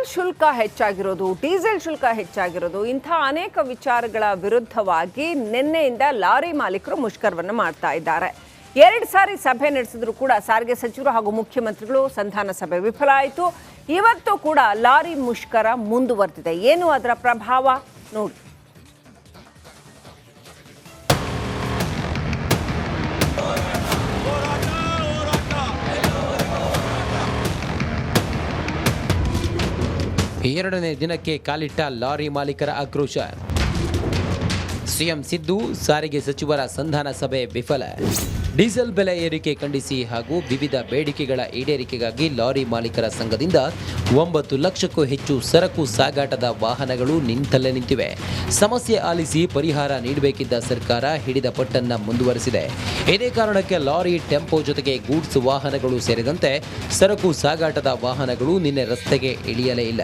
Toll ಶುಲ್ಕ ಹೆಚ್ಚಾಗಿರೋದು, diesel ಶುಲ್ಕ ಹೆಚ್ಚಾಗಿರೋದು, ಇಂಥ ಅನೇಕ ವಿಚಾರಗಳ ವಿರುದ್ಧವಾಗಿ ನಿನ್ನೆಯಿಂದ ಲಾರಿ ಮಾಲೀಕರು ಮುಷ್ಕರವನ್ನು ಮಾಡ್ತಾ ಇದ್ದಾರೆ. 2 ಸಾರಿ ಸಭೆ ನಡೆಸಿದ್ರು ಕೂಡ ಸಾರಿಗೆ ಸಚಿವರು ಹಾಗೂ ಮುಖ್ಯಮಂತ್ರಿಗಳು ಸಂಧಾನ ಸಭೆ ವಿಫಲ ಆಯಿತು. ಇವತ್ತು ಕೂಡ ಲಾರಿ ಮುಷ್ಕರ ಮುಂದುವರೆದಿದೆ. ಏನು ಅದರ ಪ್ರಭಾವ ನೋಡಿ. ಎರಡನೇ ದಿನಕ್ಕೆ ಕಾಲಿಟ್ಟ ಲಾರಿ ಮಾಲೀಕರ ಆಕ್ರೋಶ. ಸಿಎಂ ಸಿದ್ದು ಸಾರಿಗೆ ಸಚಿವರ ಸಂಧಾನ ಸಭೆ ವಿಫಲ. ಡೀಸೆಲ್ ಬೆಲೆ ಏರಿಕೆ ಖಂಡಿಸಿ ಹಾಗೂ ವಿವಿಧ ಬೇಡಿಕೆಗಳ ಈಡೇರಿಕೆಗಾಗಿ ಲಾರಿ ಮಾಲೀಕರ ಸಂಘದಿಂದ 9 ಲಕ್ಷಕ್ಕೂ ಹೆಚ್ಚು ಸರಕು ಸಾಗಾಟದ ವಾಹನಗಳು ನಿಂತಲ್ಲೇ ನಿಂತಿವೆ. ಸಮಸ್ಯೆ ಆಲಿಸಿ ಪರಿಹಾರ ನೀಡಬೇಕಿದ್ದ ಸರ್ಕಾರ ಹಿಡಿದ ಪಟ್ಟನ್ನ ಮುಂದುವರೆಸಿದೆ. ಇದೇ ಕಾರಣಕ್ಕೆ ಲಾರಿ, ಟೆಂಪೋ ಜೊತೆಗೆ ಗೂಡ್ಸ್ ವಾಹನಗಳು ಸೇರಿದಂತೆ ಸರಕು ಸಾಗಾಟದ ವಾಹನಗಳು ನಿನ್ನೆ ರಸ್ತೆಗೆ ಇಳಿಯಲೇ ಇಲ್ಲ.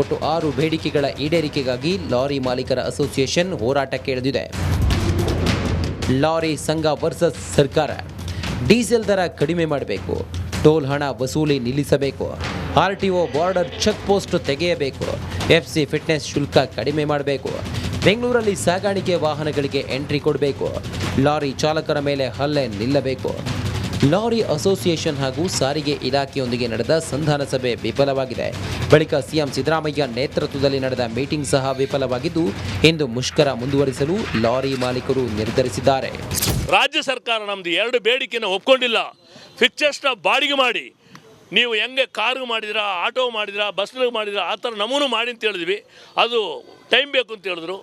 ಒಟ್ಟು 6 ಬೇಡಿಕೆಗಳ ಈಡೇರಿಕೆಗಾಗಿ ಲಾರಿ ಮಾಲೀಕರ ಅಸೋಸಿಯೇಷನ್ ಹೋರಾಟಕ್ಕೆ ಇಳಿದಿದೆ. ಲಾರಿ ಸಂಘ ವರ್ಸಸ್ ಸರ್ಕಾರ. ಡೀಸೆಲ್ ದರ ಕಡಿಮೆ ಮಾಡಬೇಕು, ಟೋಲ್ ಹಣ ವಸೂಲಿ ನಿಲ್ಲಿಸಬೇಕು, ಆರ್ಟಿಒ ಬಾರ್ಡರ್ ಚೆಕ್ ಪೋಸ್ಟ್ ತೆಗೆಯಬೇಕು, ಎಫ್ಸಿ ಫಿಟ್ನೆಸ್ ಶುಲ್ಕ ಕಡಿಮೆ ಮಾಡಬೇಕು, ಬೆಂಗಳೂರಲ್ಲಿ ಸಾಗಾಣಿಕೆ ವಾಹನಗಳಿಗೆ ಎಂಟ್ರಿ ಕೊಡಬೇಕು, ಲಾರಿ ಚಾಲಕರ ಮೇಲೆ ಹಲ್ಲೆ ನಿಲ್ಲಬೇಕು. ಲಾರಿ ಅಸೋಸಿಯೇಷನ್ ಹಾಗೂ ಸಾರಿಗೆ ಇಲಾಖೆಯೊಂದಿಗೆ ನಡೆದ ಸಂಧಾನ ಸಭೆ ವಿಫಲವಾಗಿದೆ. ಬಳಿಕ ಸಿಎಂ ಸಿದ್ದರಾಮಯ್ಯ ನೇತೃತ್ವದಲ್ಲಿ ನಡೆದ ಮೀಟಿಂಗ್ ಸಹ ವಿಫಲವಾಗಿದ್ದು, ಇಂದು ಮುಷ್ಕರ ಮುಂದುವರಿಸಲು ಲಾರಿ ಮಾಲೀಕರು ನಿರ್ಧರಿಸಿದ್ದಾರೆ. ರಾಜ್ಯ ಸರ್ಕಾರ ನಮ್ದು 2 ಬೇಡಿಕೆನ ಒಪ್ಕೊಂಡಿಲ್ಲ. ಫಿಕ್ಚರ್ಸ್ನ ಬಾಡಿಗೆ ಮಾಡಿ, ನೀವು ಹೆಂಗೆ ಕಾರು ಮಾಡಿದಿರಾ, ಆಟೋ ಮಾಡಿದಿರಾ, ಬಸ್ನಲ್ಲಿ ಮಾಡಿದಿರಾ, ಆ ಥರ ನಮೂನು ಮಾಡಿ ಅಂತ ಹೇಳಿದ್ವಿ. ಅದು ಟೈಮ್ ಬೇಕು ಅಂತ ಹೇಳಿದ್ರು.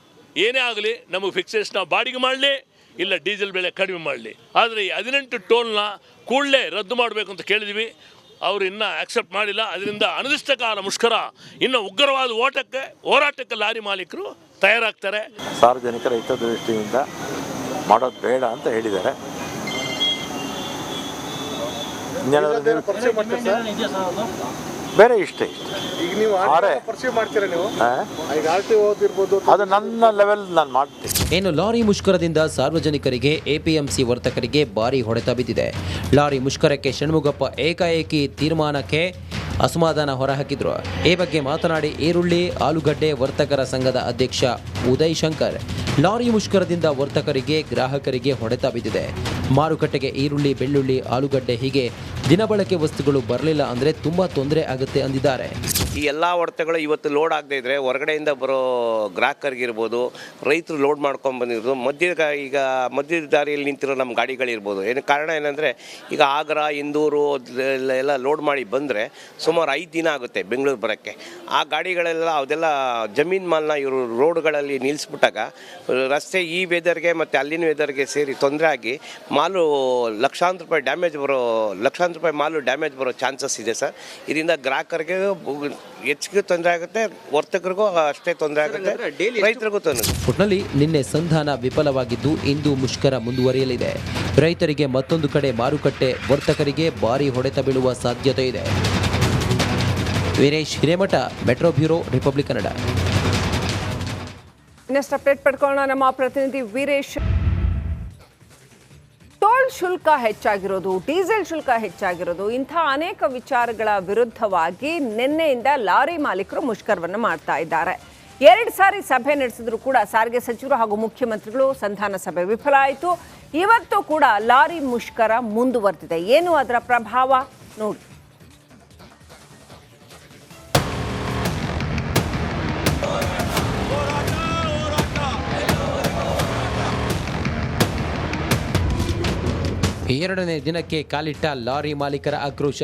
ಏನೇ ಆಗಲಿ ನಮಗೆ ಫಿಕ್ಚರ್ಸ್ನ ಬಾಡಿಗೆ ಮಾಡಲಿ, ಇಲ್ಲ ಡೀಸೆಲ್ ಬೆಲೆ ಕಡಿಮೆ ಮಾಡಲಿ. ಆದರೆ ಈ 18 ಟೋಲ್ನ ಕೂಡಲೇ ರದ್ದು ಮಾಡಬೇಕು ಅಂತ ಕೇಳಿದ್ವಿ. ಅವರು ಇನ್ನೂ ಆಕ್ಸೆಪ್ಟ್ ಮಾಡಿಲ್ಲ. ಅದರಿಂದ ಅನಿರ್ದಿಷ್ಟಕಾಲ ಮುಷ್ಕರ, ಇನ್ನು ಉಗ್ರವಾದ ಹೋರಾಟಕ್ಕೆ ಲಾರಿ ಮಾಲೀಕರು ತಯಾರಾಗ್ತಾರೆ. ಸಾರ್ವಜನಿಕರ ಹಿತದೃಷ್ಟಿಯಿಂದ ಮಾಡೋದು ಬೇಡ ಅಂತ ಹೇಳಿದ್ದಾರೆ. ಬೇರೆ ಇಷ್ಟೇ ಈಗ ನೀವು ಪರ್ಸೀವ್ ಮಾಡ್ತೀರಾ? ನೀವು ಈಗ ಆರ್ಟಿಒ ಓದಿರ್ಬೋದು, ಅದು ನನ್ನ ಲೆವೆಲ್ ನಾನು ಮಾಡ್ತೀನಿ. ಇನ್ನು ಲಾರಿ ಮುಷ್ಕರದಿಂದ ಸಾರ್ವಜನಿಕರಿಗೆ, ಎಪಿಎಂಸಿ ವರ್ತಕರಿಗೆ ಭಾರಿ ಹೊಡೆತ ಬಿದ್ದಿದೆ. ಲಾರಿ ಮುಷ್ಕರಕ್ಕೆ ಷಣ್ಮುಗಪ್ಪ ಏಕಾಏಕಿ ತೀರ್ಮಾನಕ್ಕೆ ಅಸಮಾಧಾನ ಹೊರಹಾಕಿದ್ರು. ಈ ಬಗ್ಗೆ ಮಾತನಾಡಿ ಈರುಳ್ಳಿ, ಆಲೂಗಡ್ಡೆ ವರ್ತಕರ ಸಂಘದ ಅಧ್ಯಕ್ಷ ಉದಯ್ ಶಂಕರ್, ಲಾರಿ ಮುಷ್ಕರದಿಂದ ವರ್ತಕರಿಗೆ, ಗ್ರಾಹಕರಿಗೆ ಹೊಡೆತ ಬಿದ್ದಿದೆ. ಮಾರುಕಟ್ಟೆಗೆ ಈರುಳ್ಳಿ, ಬೆಳ್ಳುಳ್ಳಿ, ಆಲೂಗಡ್ಡೆ ಹೀಗೆ ದಿನಬಳಕೆ ವಸ್ತುಗಳು ಬರಲಿಲ್ಲ ಅಂದರೆ ತುಂಬ ತೊಂದರೆ ಆಗುತ್ತೆ ಅಂದಿದ್ದಾರೆ. ಈ ಎಲ್ಲ ಹೊಡೆತಗಳು ಇವತ್ತು ಲೋಡ್ ಆಗದೆ ಇದ್ದರೆ ಹೊರಗಡೆಯಿಂದ ಬರೋ ಗ್ರಾಹಕರಿಗಿರ್ಬೋದು, ರೈತರು ಲೋಡ್ ಮಾಡ್ಕೊಂಡು ಬಂದಿರೋದು, ಮಧ್ಯ ದಾರಿಯಲ್ಲಿ ನಿಂತಿರೋ ನಮ್ಮ ಗಾಡಿಗಳಿರ್ಬೋದು. ಕಾರಣ ಏನಂದರೆ ಈಗ ಆಗ್ರಾ, ಇಂದೂರು ಎಲ್ಲ ಲೋಡ್ ಮಾಡಿ ಬಂದರೆ ಸುಮಾರು 5 ದಿನ ಆಗುತ್ತೆ ಬೆಂಗಳೂರು ಬರೋಕ್ಕೆ. ಆ ಗಾಡಿಗಳೆಲ್ಲ ಅದೆಲ್ಲ ಜಮೀನು ಮಾಲ್ನ ಇವರು ರೋಡ್ಗಳಲ್ಲಿ ನಿಲ್ಲಿಸ್ಬಿಟ್ಟಾಗ ರಸ್ತೆ ಈ ವೆದರ್ಗೆ ಮತ್ತು ಅಲ್ಲಿನ ವೆದರ್ಗೆ ಸೇರಿ ತೊಂದರೆ ಆಗಿ ಮಾಲು ಲಕ್ಷಾಂತರ ರೂಪಾಯಿ ಮಾಲು ಡ್ಯಾಮೇಜ್ ಬರೋ ಚಾನ್ಸಸ್ ಇದೆ ಸರ್. ಇದರಿಂದ ಗ್ರಾಹಕರಿಗೆ ಹೆಚ್ಚಿಗೆ ತೊಂದರೆ ಆಗುತ್ತೆ, ವರ್ತಕರಿಗೂ ಅಷ್ಟೇ ತೊಂದರೆ ಆಗುತ್ತೆ, ರೈತರಿಗೂ ತೊಂದರೆ. ಒಟ್ಟಿನಲ್ಲಿ ನಿನ್ನೆ ಸಂಧಾನ ವಿಫಲವಾಗಿದ್ದು ಇಂದು ಮುಷ್ಕರ ಮುಂದುವರಿಯಲಿದೆ. ರೈತರಿಗೆ ಮತ್ತೊಂದು ಕಡೆ ಮಾರುಕಟ್ಟೆ, ವರ್ತಕರಿಗೆ ಭಾರಿ ಹೊಡೆತ ಬೀಳುವ ಸಾಧ್ಯತೆ ಇದೆ. Veeresh Hiremath, metro bureau, republic Kannada. ಇನ್ನಷ್ಟು ಅಪ್ಡೇಟ್ ಪಡ್ಕೊಳ್ಳೋಣ ನಮ್ಮ ಪ್ರತಿನಿಧಿ ವೀರೇಶ್. ಟೋಲ್ ಶುಲ್ಕ ಹೆಚ್ಚಾಗಿರೋದು, ಡೀಸೆಲ್ ಶುಲ್ಕ ಹೆಚ್ಚಾಗಿರೋದು, ಇಂಥ ಅನೇಕ ವಿಚಾರಗಳ ವಿರುದ್ಧವಾಗಿ ನಿನ್ನೆಯಿಂದ ಲಾರಿ ಮಾಲೀಕರು ಮುಷ್ಕರವನ್ನು ಮಾಡ್ತಾ ಇದ್ದಾರೆ. 2 ಸಾರಿ ಸಭೆ ನಡೆಸಿದ್ರು ಕೂಡ ಸಾರಿಗೆ ಸಚಿವರು ಹಾಗೂ ಮುಖ್ಯಮಂತ್ರಿಗಳು ಸಂಧಾನ ಸಭೆ ವಿಫಲ ಆಯಿತು. ಇವತ್ತು ಕೂಡ ಲಾರಿ ಮುಷ್ಕರ ಮುಂದುವರೆದಿದೆ. ಏನು ಅದರ ಪ್ರಭಾವ ನೋಡಿ. ಎರಡನೇ ದಿನಕ್ಕೆ ಕಾಲಿಟ್ಟ ಲಾರಿ ಮಾಲೀಕರ ಆಕ್ರೋಶ.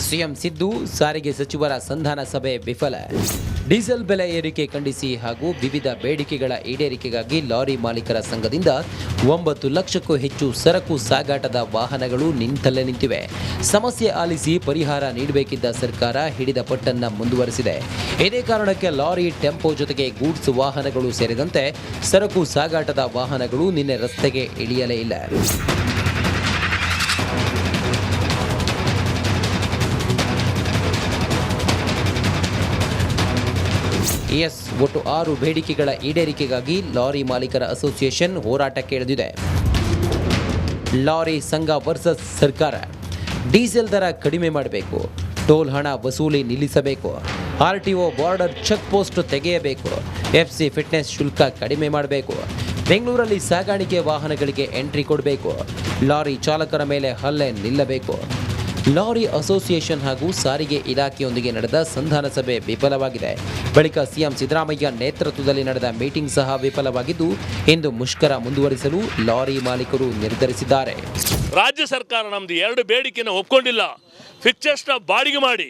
ಸಿಎಂ ಸಿದ್ದು ಸಾರಿಗೆ ಸಚಿವರ ಸಂಧಾನ ಸಭೆ ವಿಫಲ. ಡೀಸೆಲ್ ಬೆಲೆ ಏರಿಕೆ ಖಂಡಿಸಿ ಹಾಗೂ ವಿವಿಧ ಬೇಡಿಕೆಗಳ ಈಡೇರಿಕೆಗಾಗಿ ಲಾರಿ ಮಾಲೀಕರ ಸಂಘದಿಂದ 9 ಲಕ್ಷಕ್ಕೂ ಹೆಚ್ಚು ಸರಕು ಸಾಗಾಟದ ವಾಹನಗಳು ನಿಂತಲ್ಲೇ ನಿಂತಿವೆ. ಸಮಸ್ಯೆ ಆಲಿಸಿ ಪರಿಹಾರ ನೀಡಬೇಕಿದ್ದ ಸರ್ಕಾರ ಹಿಡಿದ ಪಟ್ಟನ್ನ ಮುಂದುವರೆಸಿದೆ. ಇದೇ ಕಾರಣಕ್ಕೆ ಲಾರಿ, ಟೆಂಪೋ ಜೊತೆಗೆ ಗೂಡ್ಸ್ ವಾಹನಗಳು ಸೇರಿದಂತೆ ಸರಕು ಸಾಗಾಟದ ವಾಹನಗಳು ನಿನ್ನೆ ರಸ್ತೆಗೆ ಇಳಿಯಲೇ ಇಲ್ಲ. ಎಸ್, ಒಟ್ಟು 6 ಬೇಡಿಕೆಗಳ ಈಡೇರಿಕೆಗಾಗಿ ಲಾರಿ ಮಾಲೀಕರ ಅಸೋಸಿಯೇಷನ್ ಹೋರಾಟಕ್ಕೆ ಇಳಿದಿದೆ. ಲಾರಿ ಸಂಘ ವರ್ಸಸ್ ಸರ್ಕಾರ. ಡೀಸೆಲ್ ದರ ಕಡಿಮೆ ಮಾಡಬೇಕು, ಟೋಲ್ ಹಣ ವಸೂಲಿ ನಿಲ್ಲಿಸಬೇಕು, ಆರ್ಟಿಒ ಬಾರ್ಡರ್ ಚೆಕ್ ಪೋಸ್ಟ್ ತೆಗೆಯಬೇಕು, ಎಫ್ಸಿ ಫಿಟ್ನೆಸ್ ಶುಲ್ಕ ಕಡಿಮೆ ಮಾಡಬೇಕು, ಬೆಂಗಳೂರಲ್ಲಿ ಸಾಗಾಣಿಕೆ ವಾಹನಗಳಿಗೆ ಎಂಟ್ರಿ ಕೊಡಬೇಕು, ಲಾರಿ ಚಾಲಕರ ಮೇಲೆ ಹಲ್ಲೆ ನಿಲ್ಲಬೇಕು. ಲಾರಿ ಅಸೋಸಿಯೇಷನ್ ಹಾಗೂ ಸಾರಿಗೆ ಇಲಾಖೆಯೊಂದಿಗೆ ನಡೆದ ಸಂಧಾನ ಸಭೆ ವಿಫಲವಾಗಿದೆ. ಬಳಿಕ ಸಿಎಂ ಸಿದ್ದರಾಮಯ್ಯ ನೇತೃತ್ವದಲ್ಲಿ ನಡೆದ ಮೀಟಿಂಗ್ ಸಹ ವಿಫಲವಾಗಿದ್ದು, ಇಂದು ಮುಷ್ಕರ ಮುಂದುವರಿಸಲು ಲಾರಿ ಮಾಲೀಕರು ನಿರ್ಧರಿಸಿದ್ದಾರೆ. ರಾಜ್ಯ ಸರ್ಕಾರ ನಮ್ಮದು 2 ಬೇಡಿಕೆನ ಒಪ್ಕೊಂಡಿಲ್ಲ. ಫಿಕ್ಚರ್ಸ್ನ ಬಾಡಿಗೆ ಮಾಡಿ,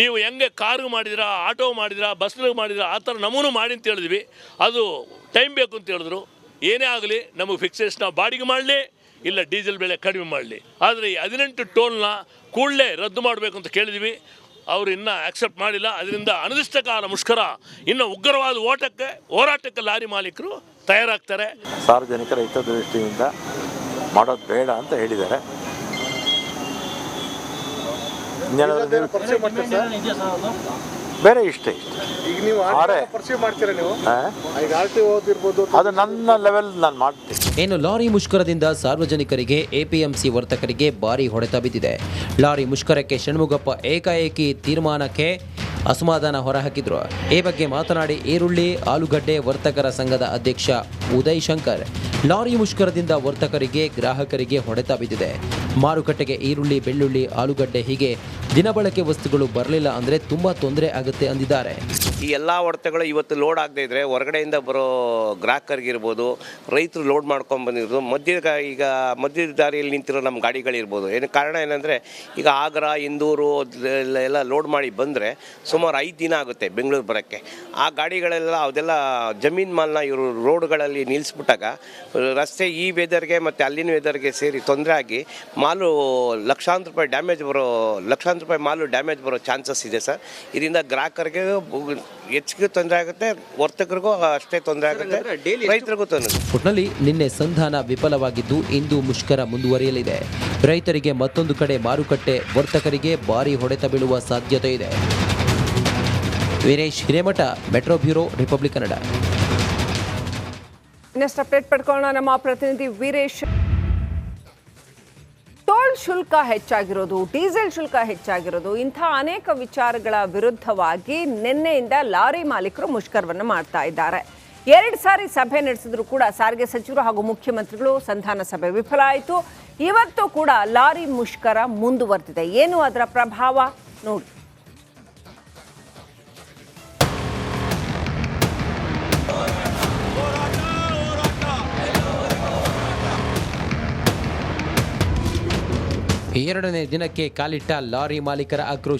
ನೀವು ಹೆಂಗೆ ಕಾರು ಮಾಡಿದಿರಾ, ಆಟೋ ಮಾಡಿದಿರಾ, ಬಸ್ನಲ್ಲಿ ಮಾಡಿದಿರಾ, ಆ ಥರ ನಮೂನು ಮಾಡಿ ಅಂತ ಹೇಳಿದ್ವಿ. ಅದು ಟೈಮ್ ಬೇಕು ಅಂತ ಹೇಳಿದ್ರು. ಏನೇ ಆಗಲಿ ನಮಗೆ ಫಿಕ್ಚರ್ಸ್ನ ಬಾಡಿಗೆ ಮಾಡಲಿ, ಇಲ್ಲ ಡೀಸೆಲ್ ಬೆಲೆ ಕಡಿಮೆ ಮಾಡಲಿ. ಆದರೆ ಈ 18 ಟೋಲ್ನ ಕೂಡಲೇ ರದ್ದು ಮಾಡಬೇಕು ಅಂತ ಕೇಳಿದ್ವಿ. ಅವರು ಇನ್ನೂ ಆಕ್ಸೆಪ್ಟ್ ಮಾಡಿಲ್ಲ. ಅದರಿಂದ ಅನಿರ್ದಿಷ್ಟಕಾಲ ಮುಷ್ಕರ, ಇನ್ನು ಉಗ್ರವಾದ ಹೋರಾಟಕ್ಕೆ ಲಾರಿ ಮಾಲೀಕರು ತಯಾರಾಗ್ತಾರೆ. ಸಾರ್ವಜನಿಕರ ಹಿತದೃಷ್ಟಿಯಿಂದ ಮಾಡೋದು ಬೇಡ ಅಂತ ಹೇಳಿದ್ದಾರೆ. ಪರಿಚಯ ಮಾಡ್ತೀರಾ ಸರ್? ಬೇರೆ ಇಷ್ಟೇ ಈಗ ನೀವು ಪರಿಚಯ ಮಾಡ್ತೀರಾ ನೀವು? ಈಗ RTO ಇರ್ಬೋದು, ಅದು ನನ್ನ ಲೆವೆಲ್ ನಾನು ಮಾಡ್ತೀನಿ. ಇನ್ನು ಲಾರಿ ಮುಷ್ಕರದಿಂದ ಸಾರ್ವಜನಿಕರಿಗೆ, ಎಪಿಎಂಸಿ ವರ್ತಕರಿಗೆ ಭಾರಿ ಹೊಡೆತ ಬಿದ್ದಿದೆ. ಲಾರಿ ಮುಷ್ಕರಕ್ಕೆ ಷಣ್ಮುಗಪ್ಪ ಏಕಾಏಕಿ ತೀರ್ಮಾನಕ್ಕೆ ಅಸಮಾಧಾನ ಹೊರಹಾಕಿದ್ರು. ಈ ಬಗ್ಗೆ ಮಾತನಾಡಿ ಈರುಳ್ಳಿ ಆಲೂಗಡ್ಡೆ ವರ್ತಕರ ಸಂಘದ ಅಧ್ಯಕ್ಷ ಉದಯ್ ಶಂಕರ್, ಲಾರಿ ಮುಷ್ಕರದಿಂದ ವರ್ತಕರಿಗೆ, ಗ್ರಾಹಕರಿಗೆ ಹೊಡೆತ ಬಿದ್ದಿದೆ. ಮಾರುಕಟ್ಟೆಗೆ ಈರುಳ್ಳಿ, ಬೆಳ್ಳುಳ್ಳಿ, ಆಲೂಗಡ್ಡೆ ಹೀಗೆ ದಿನಬಳಕೆ ವಸ್ತುಗಳು ಬರಲಿಲ್ಲ ಅಂದರೆ ತುಂಬ ತೊಂದರೆ ಆಗುತ್ತೆ ಅಂದಿದ್ದಾರೆ. ಈ ಎಲ್ಲ ಹೊಡೆತಗಳು ಇವತ್ತು ಲೋಡ್ ಆಗದೇ ಇದ್ದರೆ ಹೊರಗಡೆಯಿಂದ ಬರೋ ಗ್ರಾಹಕರಿಗಿರ್ಬೋದು, ರೈತರು ಲೋಡ್ ಮಾಡ್ಕೊಂಡು ಬಂದಿರೋದು, ಮಧ್ಯ ದಾರಿಯಲ್ಲಿ ನಿಂತಿರೋ ನಮ್ಮ ಗಾಡಿಗಳಿರ್ಬೋದು. ಕಾರಣ ಏನಂದರೆ ಈಗ ಆಗ್ರಾ, ಇಂದೂರು ಎಲ್ಲ ಲೋಡ್ ಮಾಡಿ ಬಂದರೆ ಸುಮಾರು 5 ದಿನ ಆಗುತ್ತೆ ಬೆಂಗಳೂರು ಬರೋಕ್ಕೆ. ಆ ಗಾಡಿಗಳೆಲ್ಲ ಅದೆಲ್ಲ ಜಮೀನು ಮಾಲ್ನ ಇವರು ರೋಡ್ಗಳಲ್ಲಿ ನಿಲ್ಲಿಸ್ಬಿಟ್ಟಾಗ ರಸ್ತೆ ಈ ವೆದರ್ಗೆ ಮತ್ತು ಅಲ್ಲಿನ ವೆದರ್ಗೆ ಸೇರಿ ತೊಂದರೆ ಆಗಿ ಮಾಲು ಲಕ್ಷಾಂತರ ರೂಪಾಯಿ ಮಾಲು ಡ್ಯಾಮೇಜ್ ಬರೋ ಚಾನ್ಸಸ್ ಇದೆ ಸರ್. ಇದರಿಂದ ಗ್ರಾಹಕರಿಗೆ ಹೆಚ್ಚಿಗೆ ತೊಂದರೆ ಆಗುತ್ತೆ, ವರ್ತಕರಿಗೂ ಅಷ್ಟೇ ತೊಂದರೆ ಆಗುತ್ತೆ, ರೈತರಿಗೂ ತೊಂದರೆ. ಒಟ್ಟಿನಲ್ಲಿ ನಿನ್ನೆ ಸಂಧಾನ ವಿಫಲವಾಗಿದ್ದು ಇಂದು ಮುಷ್ಕರ ಮುಂದುವರಿಯಲಿದೆ. ರೈತರಿಗೆ ಮತ್ತೊಂದು ಕಡೆ ಮಾರುಕಟ್ಟೆ, ವರ್ತಕರಿಗೆ ಭಾರಿ ಹೊಡೆತ ಬೀಳುವ ಸಾಧ್ಯತೆ ಇದೆ. Veeresh Hiremath, metro bureau, republic Kannada. ಇನ್ನಷ್ಟು ಅಪ್ಡೇಟ್ ಪಡ್ಕೊಳ್ಳೋಣ ನಮ್ಮ ಪ್ರತಿನಿಧಿ ವೀರೇಶ್. ಟೋಲ್ ಶುಲ್ಕ ಹೆಚ್ಚಾಗಿರೋದು, ಡೀಸೆಲ್ ಶುಲ್ಕ ಹೆಚ್ಚಾಗಿರೋದು, ಇಂಥ ಅನೇಕ ವಿಚಾರಗಳ ವಿರುದ್ಧವಾಗಿ ನಿನ್ನೆಯಿಂದ ಲಾರಿ ಮಾಲೀಕರು ಮುಷ್ಕರವನ್ನು ಮಾಡ್ತಾ ಇದ್ದಾರೆ. 2 ಸಾರಿ ಸಭೆ ನಡೆಸಿದ್ರು ಕೂಡ ಸಾರಿಗೆ ಸಚಿವರು ಹಾಗೂ ಮುಖ್ಯಮಂತ್ರಿಗಳು ಸಂಧಾನ ಸಭೆ ವಿಫಲ ಆಯಿತು. ಇವತ್ತು ಕೂಡ ಲಾರಿ ಮುಷ್ಕರ ಮುಂದುವರೆದಿದೆ. ಏನು ಅದರ ಪ್ರಭಾವ ನೋಡಿ. ಎರಡನೇ ದಿನಕ್ಕೆ ಕಾಲಿಟ್ಟ ಲಾರಿ ಮಾಲೀಕರ ಆಕ್ರೋಶ.